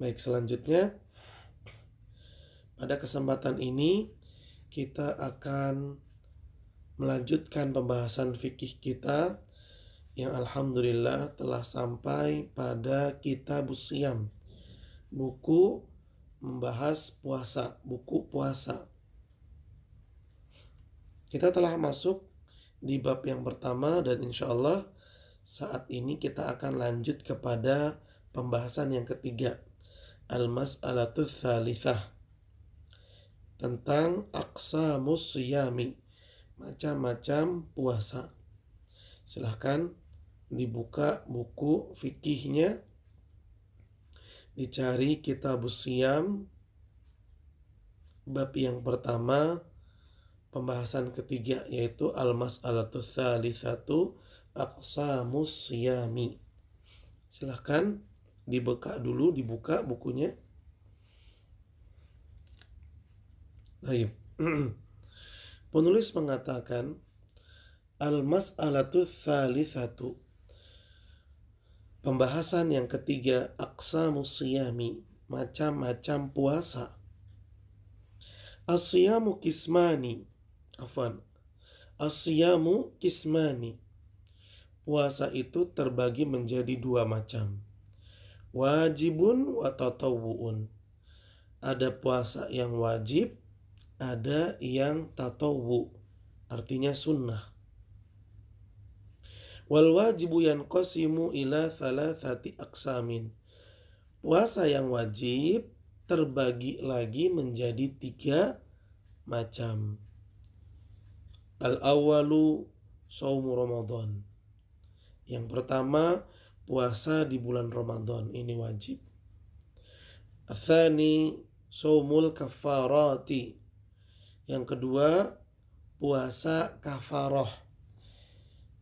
Baik, selanjutnya pada kesempatan ini kita akan melanjutkan pembahasan fikih kita yang alhamdulillah telah sampai pada Kitabus Shiyam, buku membahas puasa, buku puasa. Kita telah masuk di bab yang pertama dan insya Allah saat ini kita akan lanjut kepada pembahasan yang ketiga, Al-Mas'alatu Tsalitsah, tentang aqsamus shiyami, macam-macam puasa. Silahkan dibuka buku fikihnya, dicari Kitabus Shiyam, bab yang pertama, pembahasan ketiga, yaitu Al-Mas'alatu Tsalitsatu aqsamus shiyami. Silahkan dibuka bukunya. Baik. Penulis mengatakan Al-Mas'alatu Tsalitsatu, pembahasan yang ketiga, aqsamus shiyami, macam-macam puasa. As-siyamu kismani. As-siyamu kismani. Puasa itu terbagi menjadi dua macam. Wajibun wa tatawwu'un. Ada puasa yang wajib, ada yang tatawwu, artinya sunnah. Wal wajibu yanqasimu ila thalathati aqsamin. Puasa yang wajib terbagi lagi menjadi tiga macam. Al-awwalu shaumu Ramadan. Yang pertama, puasa di bulan Ramadan, ini wajib. Ats-tsani shaumul kafarati. Yang kedua, puasa kafarah.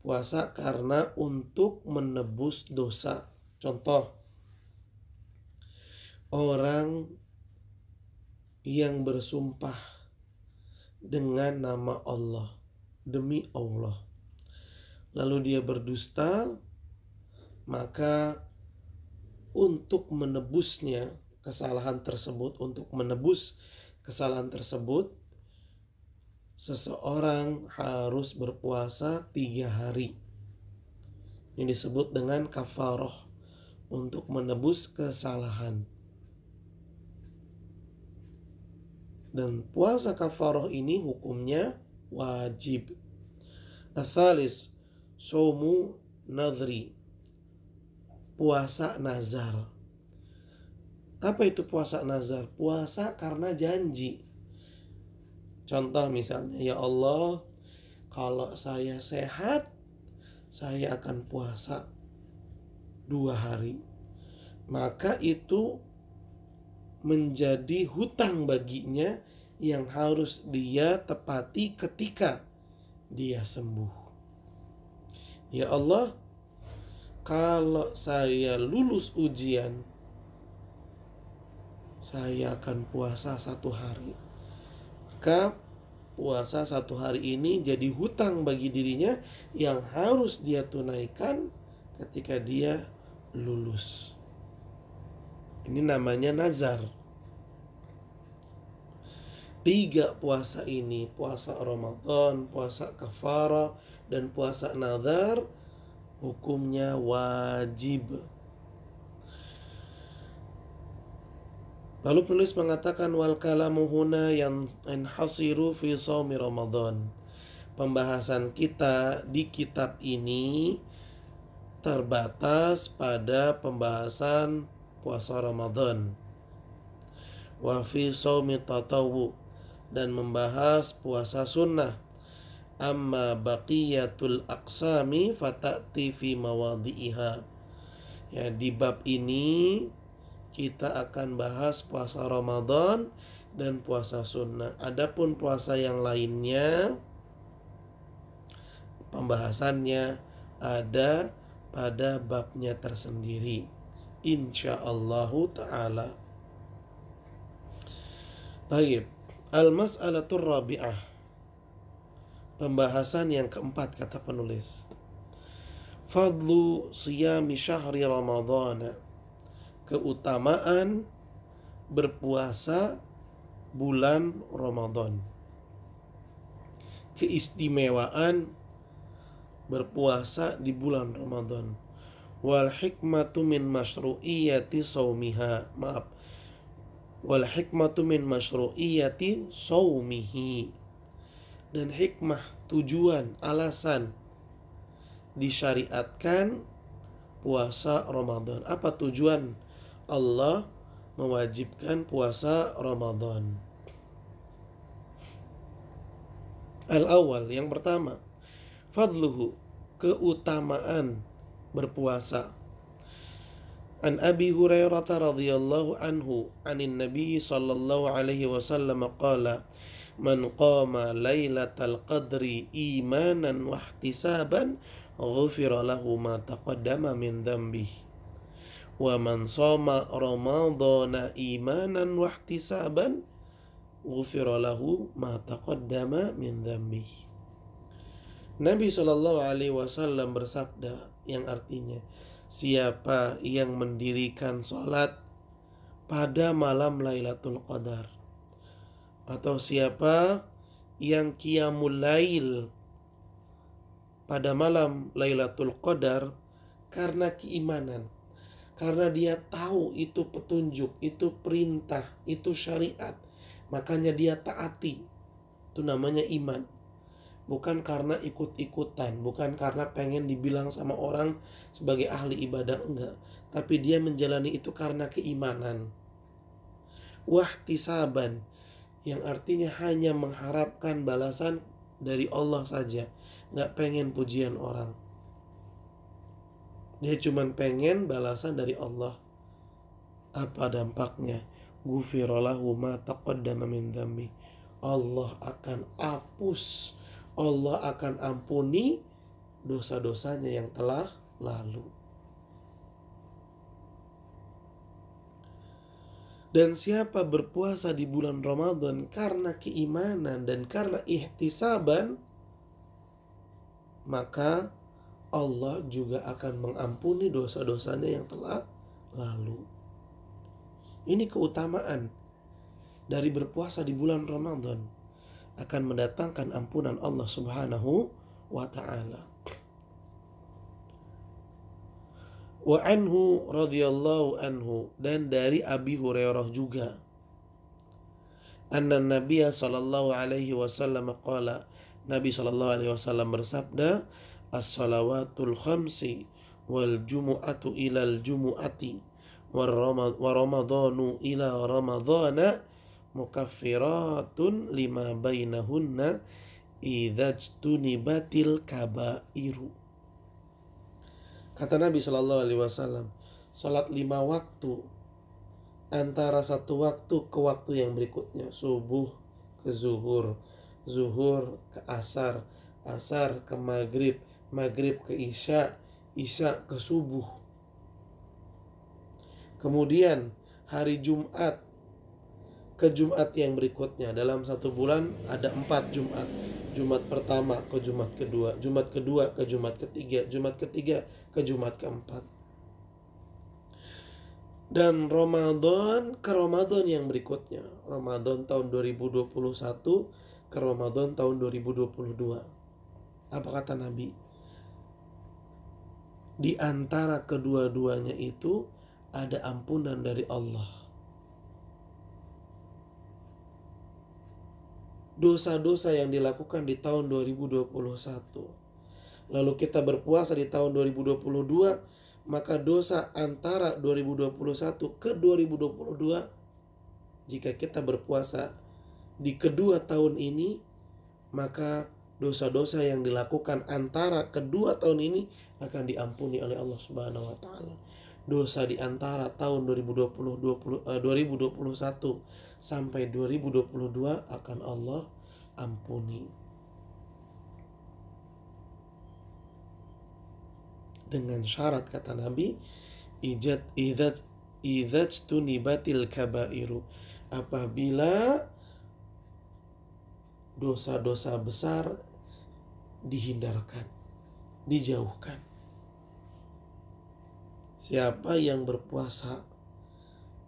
Puasa karena untuk menebus dosa. Contoh, orang yang bersumpah dengan nama Allah, demi Allah, lalu dia berdusta, maka untuk menebusnya kesalahan tersebut, untuk menebus kesalahan tersebut, seseorang harus berpuasa 3 hari. Ini disebut dengan kafarah, untuk menebus kesalahan. Dan puasa kafarah ini hukumnya wajib. Ats-tsalis shaumu nadhri. Puasa nazar. Apa itu puasa nazar? Puasa karena janji. Contoh misalnya, ya Allah, kalau saya sehat, saya akan puasa 2 hari. Maka itu menjadi hutang baginya yang harus dia tepati ketika dia sembuh. Ya Allah, kalau saya lulus ujian, saya akan puasa 1 hari. Maka puasa 1 hari ini jadi hutang bagi dirinya yang harus dia tunaikan ketika dia lulus. Ini namanya nazar. 3 puasa ini, puasa Ramadan, puasa kafarah, dan puasa nazar, hukumnya wajib. Lalu penulis mengatakan wal kalamu huna yang yanhasiru fi shaumi Ramadan. Pembahasan kita di kitab ini terbatas pada pembahasan puasa Ramadan. Wa fi shaumi tatawwu, dan membahas puasa sunnah. Amma baqiyatul aqsami fata'ti fi mawadhi'iha. Ya, di bab ini kita akan bahas puasa Ramadan dan puasa sunnah. Adapun puasa yang lainnya, pembahasannya ada pada babnya tersendiri, insyaallah ta'ala. Baik, al-mas'alatur rabi'ah, pembahasan yang keempat, kata penulis. Fadlu siyami syahri Ramadhan, keutamaan berpuasa bulan Ramadan. Keistimewaan berpuasa di bulan Ramadan. Wal hikmatu min masyru'iyati saumiha. Wal hikmatu min masyru'iyati saumihi. Dan hikmah, tujuan, alasan disyariatkan puasa Ramadan. Apa tujuan Allah mewajibkan puasa Ramadan? Al-awwal, yang pertama, fadluhu, keutamaan berpuasa. An Abi Hurairah radhiyallahu anhu anin Nabi sallallahu alaihi wasallam qala man qama lailatal qadri imanan wa ihtisaban ghufira lahu ma taqaddama min dhanbihi wa man shoma ramadhana imanan wa ihtisaban ghufira lahu ma taqaddama min dhanbihi. Nabi sallallahu alaihi wasallam bersabda, yang artinya, siapa yang mendirikan sholat pada malam Lailatul Qadar, atau siapa yang qiyamul lail pada malam Lailatul Qadar karena keimanan, karena dia tahu itu petunjuk, itu perintah, itu syariat, makanya dia taati. Itu namanya iman. Bukan karena ikut-ikutan, bukan karena pengen dibilang sama orang sebagai ahli ibadah, enggak. Tapi dia menjalani itu karena keimanan. Wahtisaban, yang artinya hanya mengharapkan balasan dari Allah saja, enggak pengen pujian orang. Dia cuma pengen balasan dari Allah. Apa dampaknya? Ghufira lahu ma taqaddama min dzambi. Allah akan hapus, Allah akan ampuni dosa-dosanya yang telah lalu. Dan siapa berpuasa di bulan Ramadan karena keimanan dan karena ihtisaban, maka Allah juga akan mengampuni dosa-dosanya yang telah lalu. Ini keutamaan dari berpuasa di bulan Ramadan, akan mendatangkan ampunan Allah Subhanahu wa ta'ala. Wa anhu radhiyallahu anhu, dan dari Abi Hurairah juga, anna Nabiya sallallahu alaihi wasallam qala, Nabi sallallahu alaihi wasallam bersabda, as-salawatul khamsi wal jumu'atu ilal jumu'ati wa ramadhanu ila ramadhana mukaffiratun lima bainahunna idzajtunibatil kabairu. Kata Nabi sallallahu alaihi wasallam, salat 5 waktu antara satu waktu ke waktu yang berikutnya, subuh ke zuhur, zuhur ke asar, asar ke maghrib, maghrib ke isya, isya ke subuh. Kemudian hari Jumat ke Jumat yang berikutnya. Dalam satu bulan ada 4 Jumat. Jumat pertama ke Jumat kedua, Jumat kedua ke Jumat ketiga, Jumat ketiga ke Jumat keempat. Dan Ramadan ke Ramadan yang berikutnya, Ramadan tahun 2021 ke Ramadan tahun 2022. Apa kata Nabi? Di antara kedua-duanya itu ada ampunan dari Allah. Dosa-dosa yang dilakukan di tahun 2021, lalu kita berpuasa di tahun 2022, maka dosa antara 2021 ke 2022, jika kita berpuasa di kedua tahun ini, maka dosa-dosa yang dilakukan antara kedua tahun ini akan diampuni oleh Allah Subhanahu wa ta'ala. Dosa di antara tahun 2021 sampai 2022 akan Allah ampuni. Dengan syarat, kata Nabi, idzajtunibatil kabairu, apabila dosa-dosa besar dihindarkan, dijauhkan. Siapa yang berpuasa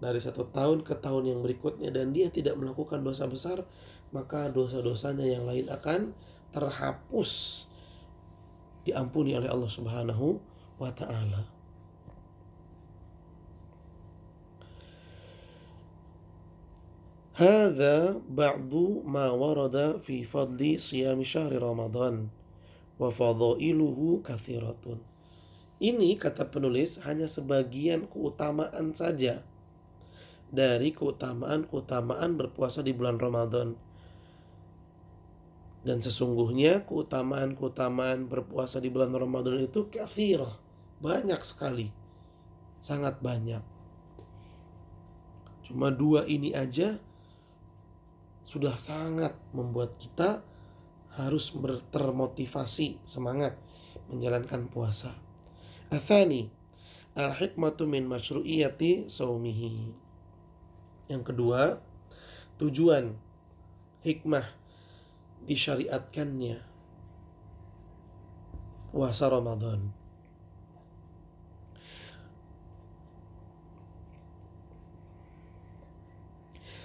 dari satu tahun ke tahun yang berikutnya dan dia tidak melakukan dosa besar, maka dosa-dosanya yang lain akan terhapus, diampuni oleh Allah Subhanahu wa ta'ala. Hadza ba'du ma warada fi fadli siyami syahri Ramadan wa fadailuhu katsiratun. Ini, kata penulis, hanya sebagian keutamaan saja dari keutamaan berpuasa di bulan Ramadan. Dan sesungguhnya keutamaan berpuasa di bulan Ramadan itu katsirah, banyak sekali, sangat banyak. Cuma 2 ini aja sudah sangat membuat kita harus termotivasi, semangat menjalankan puasa. Atsani, al-hikmatu min masyru'iyati saumihi. Yang kedua, tujuan hikmah disyariatkannya puasa Ramadan.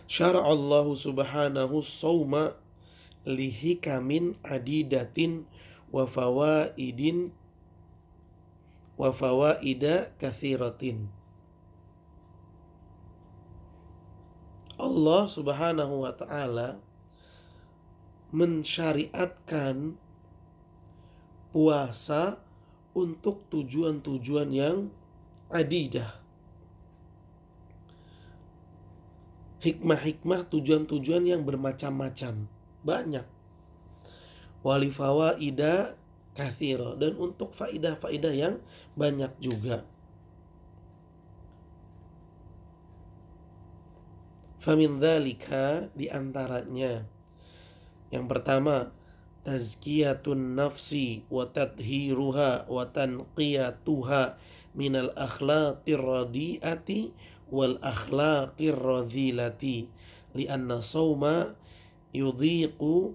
Syara'allahu subhanahu sawma lihikamin adidatin wa fawaida katsiratin. Allah Subhanahu wa ta'ala mensyariatkan puasa untuk tujuan-tujuan yang adidah. Hikmah-hikmah, tujuan-tujuan yang bermacam-macam, banyak. Wali fawaida katsira, dan untuk faidah-faidah yang banyak juga. Famin dzalika, diantaranya yang pertama, tazkiyatun nafsi wa tadhiruha wa tanqiyatuha minal akhlaqir radiati wal akhlaqir radhilati lianna sawma yudhiqu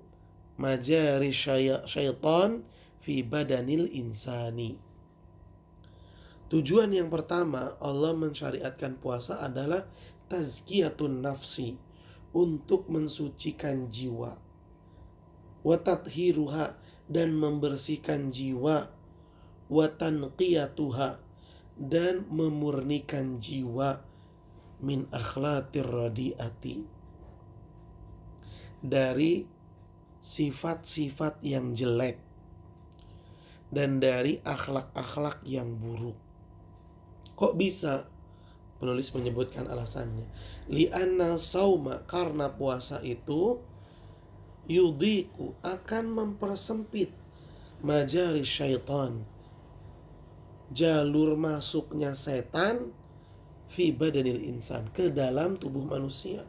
majari syaitan fi badanil insani. Tujuan yang pertama Allah mensyariatkan puasa adalah tazkiyatun nafsi, untuk mensucikan jiwa, wa tathiruha, dan membersihkan jiwa, wa tanqiyatuha, dan memurnikan jiwa, min akhlaqir radiati, dari sifat-sifat yang jelek dan dari akhlak-akhlak yang buruk. Kok bisa? Penulis menyebutkan alasannya. Li'anna sauma, karena puasa itu yudhiku, akan mempersempit majari syaitan, jalur masuknya setan, fi badanil insan, ke dalam tubuh manusia.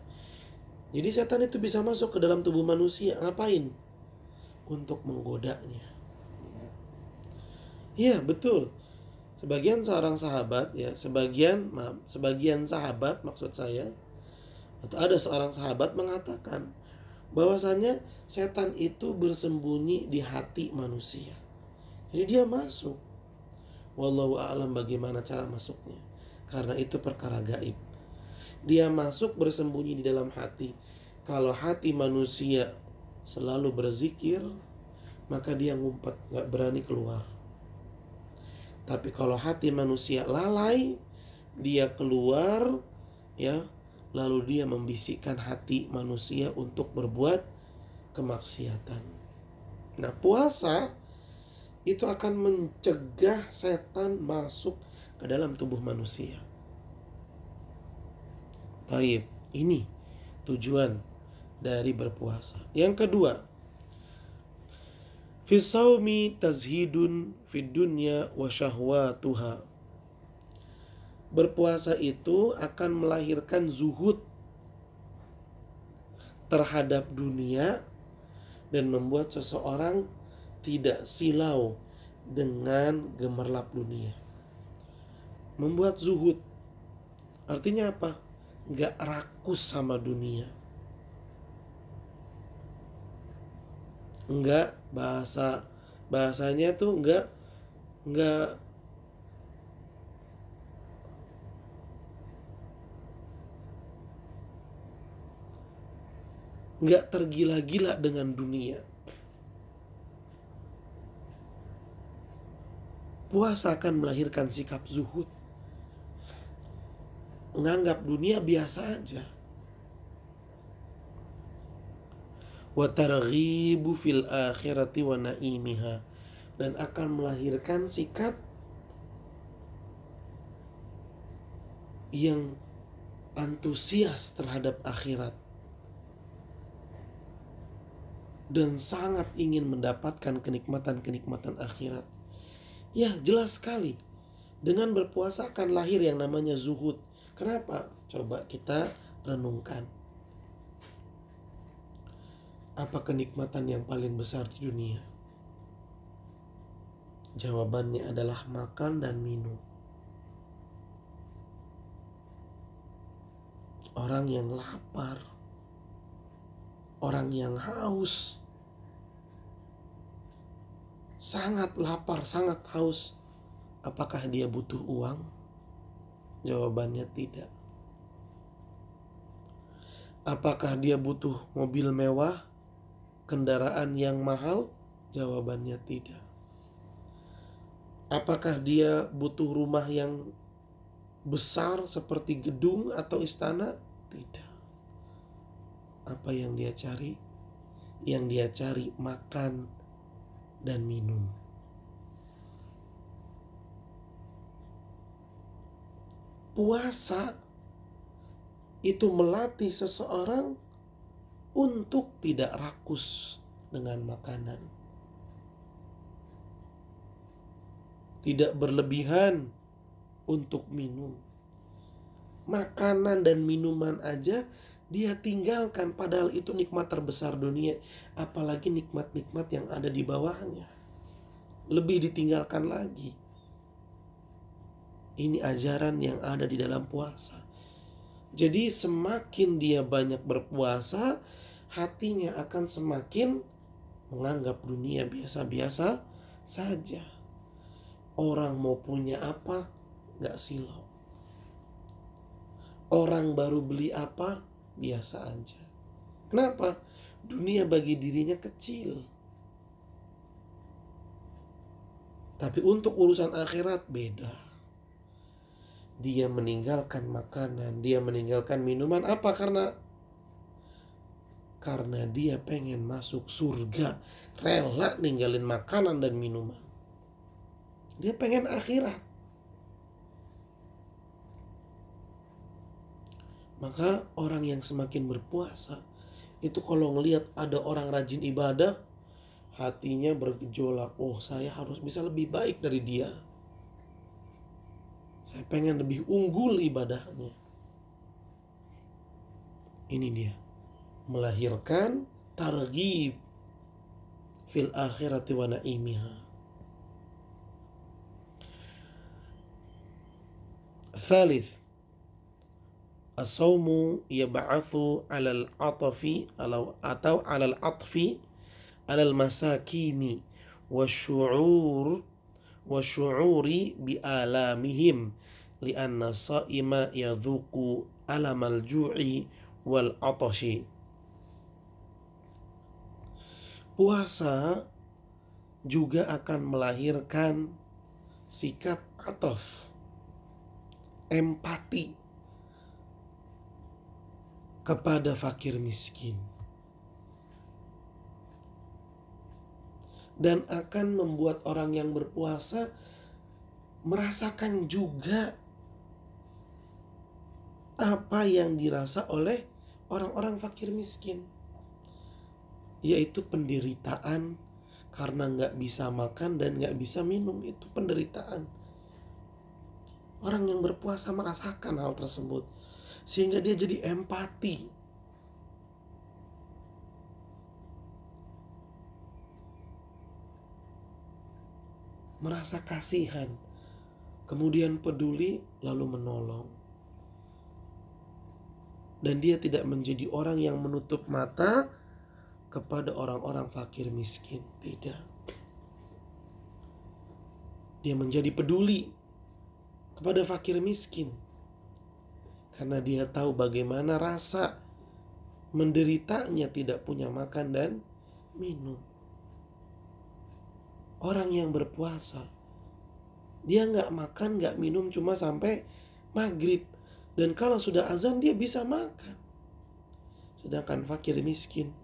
Jadi setan itu bisa masuk ke dalam tubuh manusia. Ngapain? Untuk menggodanya. Ya, betul. Sebagian sahabat maksud saya, atau ada seorang sahabat mengatakan bahwasannya setan itu bersembunyi di hati manusia. Jadi dia masuk. Wallahu a'lam bagaimana cara masuknya, karena itu perkara gaib. Dia masuk bersembunyi di dalam hati. Kalau hati manusia selalu berzikir, maka dia ngumpet, gak berani keluar. Tapi kalau hati manusia lalai, dia keluar, ya, lalu dia membisikkan hati manusia untuk berbuat kemaksiatan. Nah, puasa itu akan mencegah setan masuk ke dalam tubuh manusia. Taib, ini tujuan dari berpuasa. Yang kedua, fi shaumi tazhidun fid dunya wa syahwatuha. Berpuasa itu akan melahirkan zuhud terhadap dunia dan membuat seseorang tidak silau dengan gemerlap dunia. Membuat zuhud artinya apa? Gak rakus sama dunia. Enggak, bahasanya tuh enggak nggak tergila-gila dengan dunia. Puasa akan melahirkan sikap zuhud, menganggap dunia biasa aja. Wa targhibu fil akhirati wa naimiha, dan akan melahirkan sikap yang antusias terhadap akhirat dan sangat ingin mendapatkan kenikmatan-kenikmatan akhirat. Ya, jelas sekali. Dengan berpuasa akan lahir yang namanya zuhud. Kenapa? Coba kita renungkan. Apa kenikmatan yang paling besar di dunia? Jawabannya adalah makan dan minum. Orang yang lapar, orang yang haus, sangat lapar, sangat haus, apakah dia butuh uang? Jawabannya tidak. Apakah dia butuh mobil mewah, kendaraan yang mahal? Jawabannya tidak. Apakah dia butuh rumah yang besar seperti gedung atau istana? Tidak. Apa yang dia cari? Yang dia cari makan dan minum. Puasa itu melatih seseorang untuk tidak rakus dengan makanan, tidak berlebihan untuk minum. Makanan dan minuman aja dia tinggalkan, padahal itu nikmat terbesar dunia. Apalagi nikmat-nikmat yang ada di bawahnya, lebih ditinggalkan lagi. Ini ajaran yang ada di dalam puasa. Jadi semakin dia banyak berpuasa, hatinya akan semakin menganggap dunia biasa-biasa saja. Orang mau punya apa, gak silau. Orang baru beli apa, biasa aja. Kenapa? Dunia bagi dirinya kecil. Tapi untuk urusan akhirat beda. Dia meninggalkan makanan, dia meninggalkan minuman. Apa? Karena dia pengen masuk surga, rela ninggalin makanan dan minuman. Dia pengen akhirat. Maka orang yang semakin berpuasa itu kalau ngelihat ada orang rajin ibadah, hatinya bergejolak. Oh, saya harus bisa lebih baik dari dia. Saya pengen lebih unggul ibadahnya. Ini dia, melahirkan targhib fil akhirati wa naimiha. Thalith, as-sawmu yab'athu 'alal 'atafi atau 'alal 'atfi 'alal masakini wasyu'uri bi'alamihim li'anna sa'ima yadhuku alamal ju'i wal 'atashi. Puasa juga akan melahirkan sikap ataf, empati kepada fakir miskin, dan akan membuat orang yang berpuasa merasakan juga apa yang dirasa oleh orang-orang fakir miskin, yaitu penderitaan karena gak bisa makan dan gak bisa minum. Itu penderitaan. Orang yang berpuasa merasakan hal tersebut, sehingga dia jadi empati. Merasa kasihan, kemudian peduli, lalu menolong. Dan dia tidak menjadi orang yang menutup mata kepada orang-orang fakir miskin. Tidak. Dia menjadi peduli kepada fakir miskin, karena dia tahu bagaimana rasa menderitanya tidak punya makan dan minum. Orang yang berpuasa, dia nggak makan, nggak minum cuma sampai maghrib. Dan kalau sudah azan dia bisa makan. Sedangkan fakir miskin,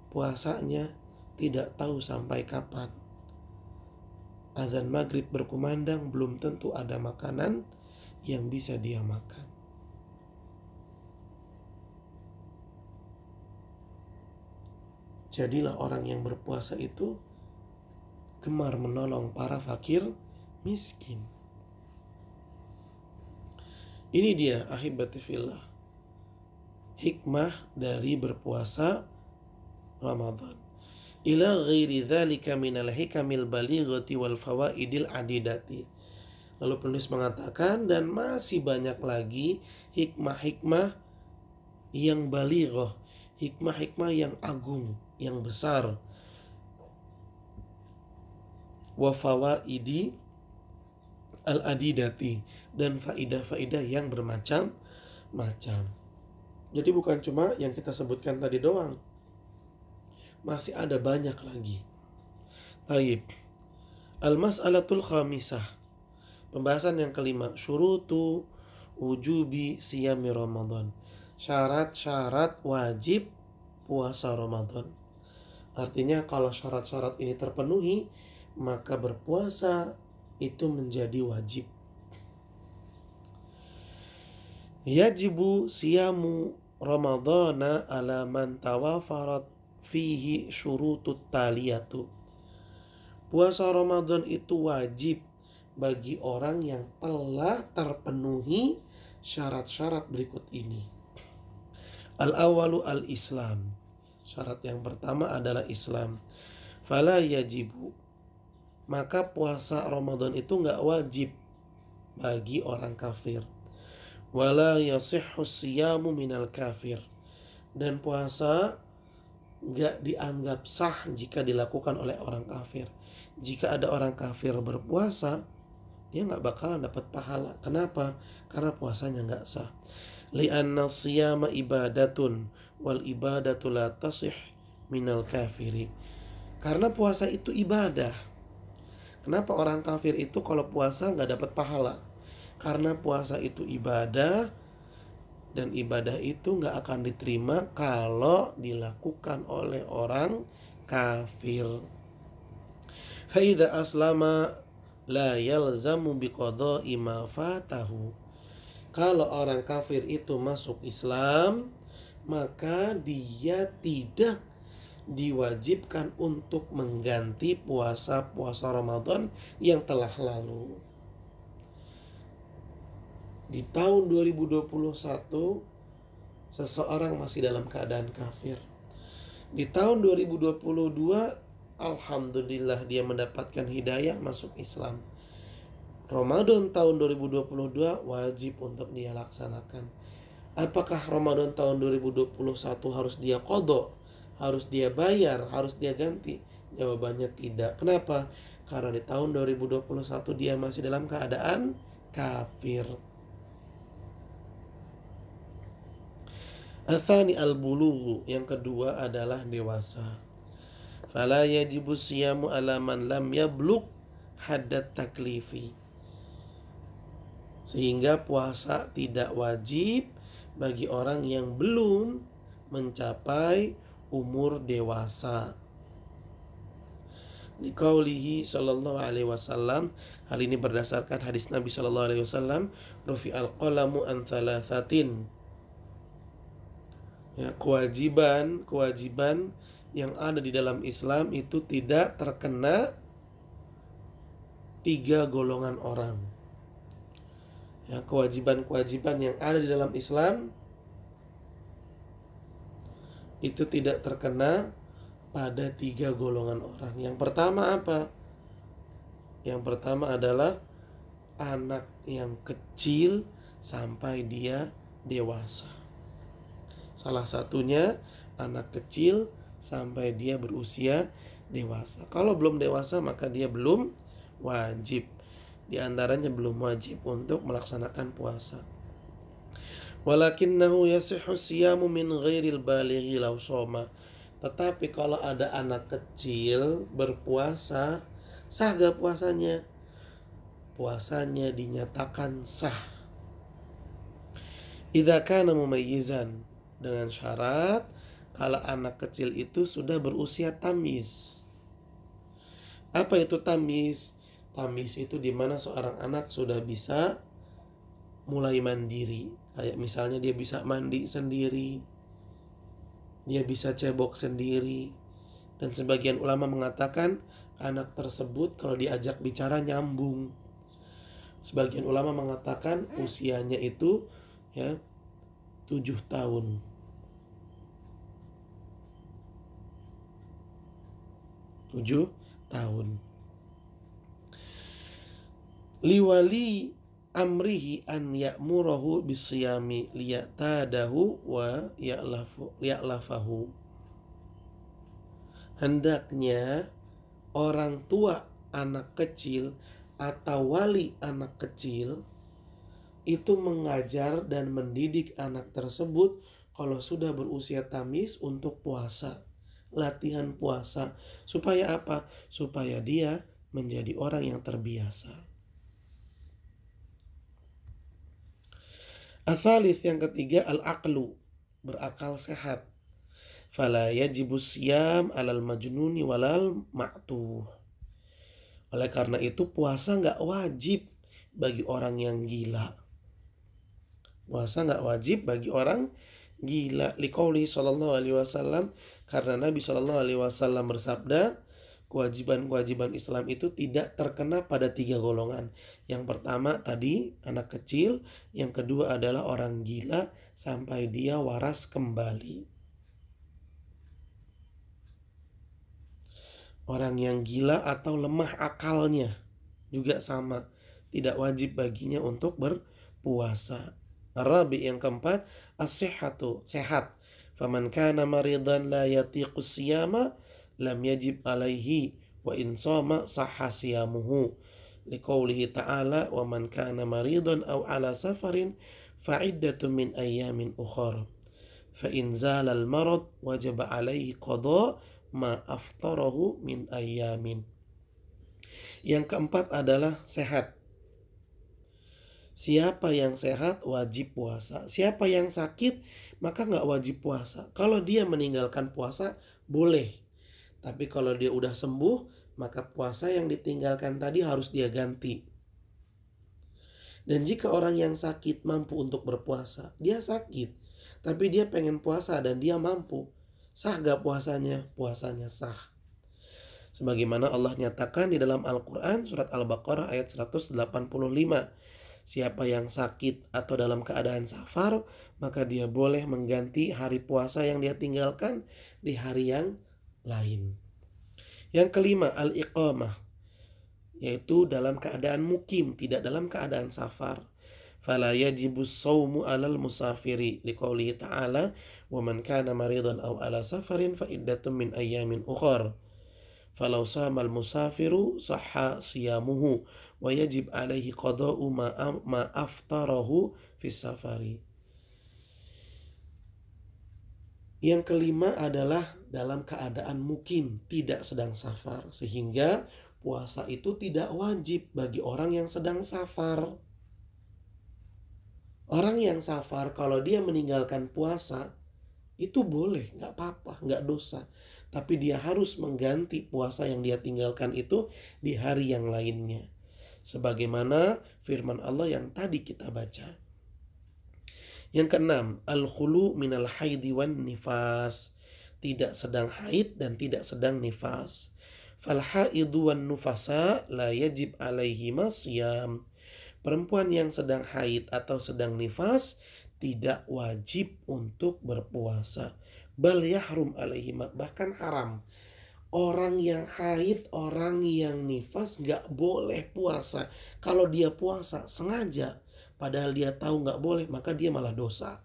puasanya tidak tahu sampai kapan. Azan maghrib berkumandang, belum tentu ada makanan yang bisa dia makan. Jadilah orang yang berpuasa itu gemar menolong para fakir miskin. Ini dia ahibati fillah, hikmah dari berpuasa Ramadan. Ila ghairi dzalika minal hikamil balighati wal fawaidil adidati. Lalu penulis mengatakan, dan masih banyak lagi hikmah-hikmah yang balighah, hikmah-hikmah yang agung, yang besar. Wa fawaidi al-adidati, dan faidah-faidah yang bermacam-macam. Jadi bukan cuma yang kita sebutkan tadi doang, masih ada banyak lagi. Taib. Al-mas'alatul khamisah, pembahasan yang kelima, syurutu wujubi siyami Ramadan, syarat-syarat wajib puasa Ramadan. Artinya kalau syarat-syarat ini terpenuhi, maka berpuasa itu menjadi wajib. Yajibu siyamu Ramadana ala man tawafarat fihi syurutut taliyatu. Puasa Ramadan itu wajib bagi orang yang telah terpenuhi syarat-syarat berikut ini. Al-awalu al-islam. Syarat yang pertama adalah Islam. Fala yajibu, maka puasa Ramadan itu gak wajib bagi orang kafir. Wala yasihhu siyamu minal kafir, dan puasa gak dianggap sah jika dilakukan oleh orang kafir. Jika ada orang kafir berpuasa, dia gak bakalan dapat pahala. Kenapa? Karena puasanya gak sah. Li'anna siyama ibadatun wal ibadatu la tasih minal kafiri. Karena puasa itu ibadah. Kenapa orang kafir itu kalau puasa gak dapat pahala? Karena puasa itu ibadah, dan ibadah itu gak akan diterima kalau dilakukan oleh orang kafir. Fa'idha aslama la yalzamu biqada'i ma fatahu. Kalau orang kafir itu masuk Islam, maka dia tidak diwajibkan untuk mengganti puasa-puasa Ramadan yang telah lalu. Di tahun 2021 seseorang masih dalam keadaan kafir. Di tahun 2022 alhamdulillah dia mendapatkan hidayah masuk Islam. Ramadan tahun 2022 wajib untuk dia laksanakan. Apakah Ramadan tahun 2021 harus dia qadha, harus dia bayar, harus dia ganti? Jawabannya tidak. Kenapa? Karena di tahun 2021 dia masih dalam keadaan kafir. Atsani al-bulughu, yang kedua adalah dewasa. Fala yajibu siyamu ala man lam yablugh haddat taklifi. Sehingga puasa tidak wajib bagi orang yang belum mencapai umur dewasa. Liqaulihi sallallahu alaihi wasallam, hal ini berdasarkan hadis Nabi sallallahu alaihi wasallam, rufi'al qalamu an thalathatin. Ya, kewajiban yang ada di dalam Islam itu tidak terkena 3 golongan orang. Ya, kewajiban yang ada di dalam Islam itu tidak terkena pada 3 golongan orang. Yang pertama apa? Yang pertama adalah anak yang kecil sampai dia dewasa. Salah satunya anak kecil sampai dia berusia dewasa. Kalau belum dewasa maka dia belum wajib. Di antaranya belum wajib untuk melaksanakan puasa. Walakinnahu yasihhu siyamu min ghairil balighi law shoma. Tetapi kalau ada anak kecil berpuasa, sah gak puasanya? Puasanya dinyatakan sah. Idza kana mumayyizan, dengan syarat kalau anak kecil itu sudah berusia tamyiz. Apa itu tamyiz? Tamyiz itu dimana seorang anak sudah bisa mulai mandiri. Kayak misalnya dia bisa mandi sendiri, dia bisa cebok sendiri. Dan sebagian ulama mengatakan anak tersebut kalau diajak bicara nyambung. Sebagian ulama mengatakan usianya itu 7 tahun. Liwali amrihi an ya'murahu bisiyami liya'tadahu wa ya'lafahu. Hendaknya orang tua anak kecil atau wali anak kecil itu mengajar dan mendidik anak tersebut kalau sudah berusia tamyiz untuk puasa. Latihan puasa. Supaya apa? Supaya dia menjadi orang yang terbiasa. Al-thalith, yang ketiga, al-aqlu, berakal sehat. Fala yajibus siyam alal majnuni walal ma'tuh. Oleh karena itu puasa gak wajib bagi orang yang gila. Puasa gak wajib bagi orang gila. Liqauli sallallahu alaihi wasallam, karena Nabi sallallahu alaihi wasallam bersabda, kewajiban-kewajiban Islam itu tidak terkena pada 3 golongan. Yang pertama tadi anak kecil, yang kedua adalah orang gila sampai dia waras kembali. Orang yang gila atau lemah akalnya juga sama, tidak wajib baginya untuk berpuasa. Rabi, yang keempat, as-sihhatu, sehat. Faman kana maridan la yatiqus siyama lam yajib alaihi wa in shoma sahha siyamuhu. Liqaulihi ta'ala, wa man kana maridan aw ala safarin fa iddatun min ayyamin ukhra. Fa in zala al-marad wajaba alaihi qada ma aftarahu min ayyamin. Yang keempat adalah sehat. Siapa yang sehat wajib puasa. Siapa yang sakit maka gak wajib puasa. Kalau dia meninggalkan puasa boleh. Tapi kalau dia udah sembuh, maka puasa yang ditinggalkan tadi harus dia ganti. Dan jika orang yang sakit mampu untuk berpuasa, dia sakit, tapi dia pengen puasa dan dia mampu, sah gak puasanya? Puasanya sah. Sebagaimana Allah nyatakan di dalam Al-Quran surat Al-Baqarah ayat 185. Siapa yang sakit atau dalam keadaan safar, maka dia boleh mengganti hari puasa yang dia tinggalkan di hari yang lain. Yang kelima, al-iqamah, yaitu dalam keadaan mukim, tidak dalam keadaan safar. Fala yajibus shaumu 'alal musafiri, liqaulihi ta'ala, wa man kana maridan aw ala safarin fa iddatun min ayyamin ukhra. Falau samal musafiru sahha siyamuhu wa yajib alaihi qada'u ma aftarahu fis safari. Yang kelima adalah dalam keadaan mukim, tidak sedang safar, sehingga puasa itu tidak wajib bagi orang yang sedang safar. Orang yang safar kalau dia meninggalkan puasa itu boleh, gak apa-apa, gak dosa. Tapi dia harus mengganti puasa yang dia tinggalkan itu di hari yang lainnya. Sebagaimana firman Allah yang tadi kita baca. Yang keenam, al-khulu minal haidi wan nifas. Tidak sedang haid dan tidak sedang nifas. Fal haidu wan nufasa la yajib alaihima siyam. Perempuan yang sedang haid atau sedang nifas tidak wajib untuk berpuasa. Bal yahrum alaihima, bahkan haram. Orang yang haid, orang yang nifas gak boleh puasa. Kalau dia puasa sengaja, padahal dia tahu gak boleh, maka dia malah dosa.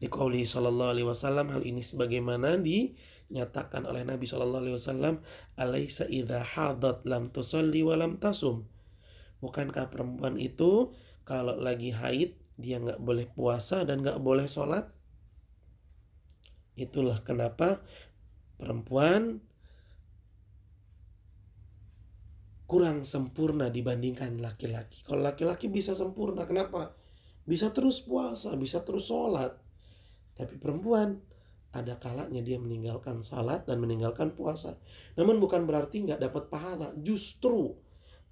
Liqauli sallallahu alaihi wasallam, hal ini sebagaimana dinyatakan oleh Nabi sallallahu alaihi wasallam, alaisa idza hadat lam tusalli wa lam tasum. Bukankah perempuan itu kalau lagi haid dia nggak boleh puasa dan nggak boleh sholat. Itulah kenapa perempuan kurang sempurna dibandingkan laki-laki. Kalau laki-laki bisa sempurna, kenapa? Bisa terus puasa, bisa terus sholat. Tapi perempuan ada kalanya dia meninggalkan sholat dan meninggalkan puasa. Namun bukan berarti nggak dapat pahala. Justru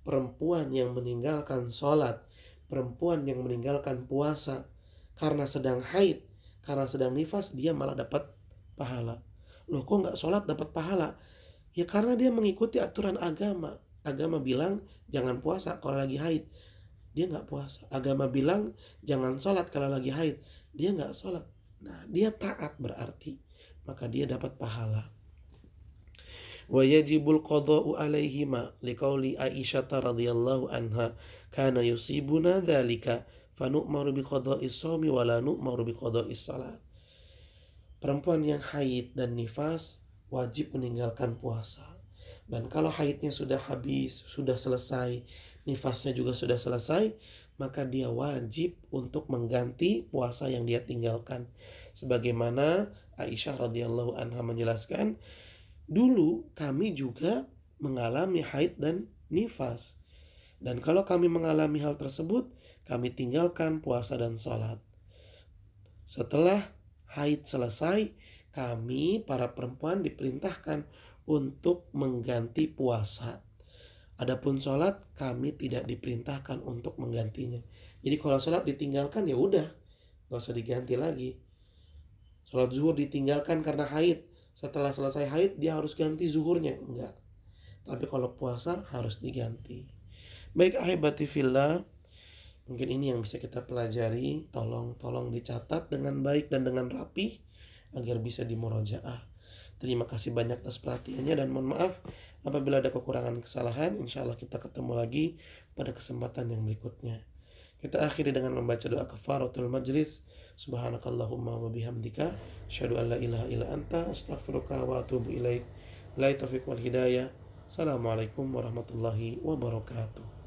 perempuan yang meninggalkan sholat, perempuan yang meninggalkan puasa karena sedang haid, karena sedang nifas, dia malah dapat pahala. Loh, kok nggak sholat dapat pahala? Ya karena dia mengikuti aturan agama. Agama bilang jangan puasa kalau lagi haid, dia nggak puasa. Agama bilang jangan sholat kalau lagi haid, dia nggak sholat. Nah, dia taat berarti, maka dia dapat pahala. Wa yajibul qada'u alaihima liqauli Aisyah radhiyallahu anha kana yusibuna dzalika fanu'maru bi qada'is shaumi wa la nu'maru bi qada'is shalat. Perempuan yang haid dan nifas wajib meninggalkan puasa. Dan kalau haidnya sudah habis, sudah selesai, nifasnya juga sudah selesai, maka dia wajib untuk mengganti puasa yang dia tinggalkan. Sebagaimana Aisyah radhiyallahu anha menjelaskan, dulu kami juga mengalami haid dan nifas. Dan kalau kami mengalami hal tersebut, kami tinggalkan puasa dan sholat. Setelah haid selesai, kami para perempuan diperintahkan untuk mengganti puasa. Adapun sholat kami tidak diperintahkan untuk menggantinya. Jadi kalau sholat ditinggalkan ya udah, gak usah diganti lagi. Sholat zuhur ditinggalkan karena haid, setelah selesai haid dia harus ganti zuhurnya, enggak. Tapi kalau puasa harus diganti. Baik ahibati fillah, mungkin ini yang bisa kita pelajari. Tolong dicatat dengan baik dan dengan rapi agar bisa dimurojaah. Terima kasih banyak atas perhatiannya dan mohon maaf apabila ada kekurangan kesalahan. Insya Allah kita ketemu lagi pada kesempatan yang berikutnya. Kita akhiri dengan membaca doa kafaratul majlis. Subhanakallahumma wa bihamdika asyhadu an la ilaha illa anta astaghfiruka wa atubu ilaik. La taufiq wal hidayah. Assalamualaikum warahmatullahi wabarakatuh.